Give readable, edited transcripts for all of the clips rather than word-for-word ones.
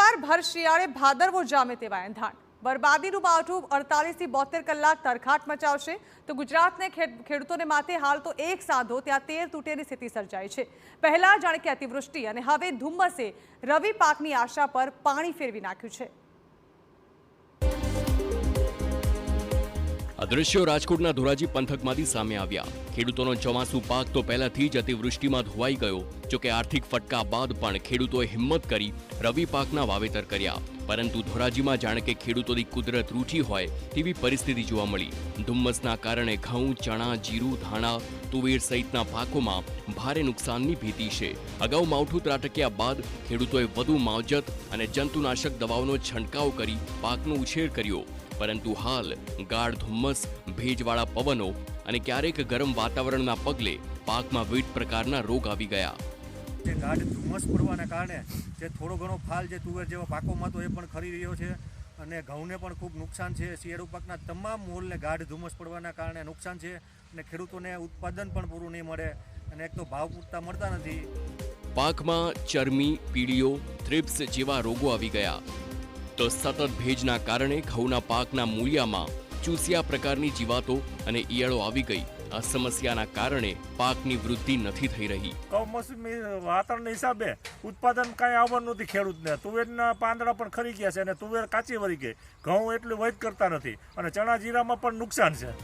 એકવાર ભર શિયાળે ભાદરવો જામે તેવા એંધાણ બરબાદીનું માવઠું 48 થી 72 કલાક તરખાટ મચાવશે તો ગુજરાતને ખેડૂતોને માથે હાલ તો એક સાંધો ત્યાં તેર તૂટેની સ્થિતિ સર્જાઈ છે। પહેલા જાણે કે અતિવૃષ્ટિ અને હવે ધુમ્મસે રવિ પાકની આશા પર પાણી ફેરવી નાખ્યું છે। આ દ્રશ્યો રાજકોટના ધોરાજી પંથકમાંથી સામે આવ્યા। ખેડૂતોનો ચોમાસુ પાક તો પહેલાથી જ અતિવૃષ્ટિમાં ધોવાઈ ગયો, જોકે આર્થિક ફટકા બાદ પણ ખેડૂતોએ હિંમત કરી રવિ પાકના વાવેતર કર્યા, પરંતુ ધોરાજીમાં જાણે કે ખેડૂતોની કુદરત રૂઠી હોય તેવી પરિસ્થિતિ જોવા મળી। ધુમ્મસના કારણે ઘઉં, ચણા, જીરું, ધાણા, તુવેર સહિતના પાકોમાં ભારે નુકસાનની ભીતિ છે। અગાઉ માવઠું ત્રાટક્યા બાદ ખેડૂતોએ વધુ માવજત અને જંતુનાશક દવાઓનો છંટકાવ કરી પાકનો ઉછેર કર્યો, પરંતુ હાલ ગાઢ ધુમ્મસ, ભેજવાળા પવનો અને ક્યારેક ગરમ વાતાવરણના પગલે પાકમાં વિવિધ પ્રકારના રોગ આવી ગયા। જે ગાઢ ધુમ્મસ પડવાના કારણે જે થોડો ઘણો ફાલ જે તુવેર જેવા પાકોમાં તો એ પણ ખરી રહ્યો છે અને ઘઉંને પણ ખૂબ નુકસાન છે। શિયાળુ પાકના તમામ મૂળને ગાઢ ધુમ્મસ પડવાના કારણે નુકસાન છે અને ખેડૂતોને ઉત્પાદન પણ પૂરું નહીં મળે અને એક તો ભાવ પૂરતા મળતા નથી। પાકમાં ચરમી, પીળીઓ, થ્રિપ્સ જેવા રોગો આવી ગયા તો સતત ભેજના કારણે ઘઉંના પાકના મૂળિયામાં ચૂસિયા પ્રકારની જીવાતો અને ઈયળો આવી ગઈ। આ સમસ્યાના કારણે પાકની વૃદ્ધિ નથી થઈ રહી। કમોસમી વાતાવરણ હિસાબે ઉત્પાદન કાંઈ આવવાનું નથી ખેડૂતને। તુવેરના પાંદડા પણ ખરી ગયા છે અને તુવેર કાચી વળી ગઈ, ઘઉં એટલું વધ કરતા નથી અને ચણા જીરામાં પણ નુકસાન છે।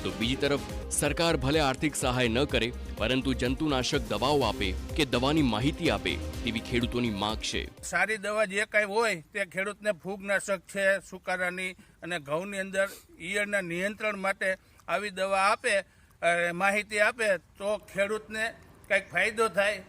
તો બીજી તરફ સરકાર ભલે આર્થિક સહાય ન કરે, પરંતુ જંતુનાશક દવાઓ આપે કે દવાની માહિતી આપે તેવી ખેડૂતોની માંગ છે। સારી દવા જે કાંઈ હોય તે ખેડૂતને ફૂગનાશક છે, સુકારાની અને ઘઉંની અંદર ઈયળના નિયંત્રણ માટે આવી દવા આપે, માહિતી આપે તો ખેડૂતને કંઈક ફાયદો થાય।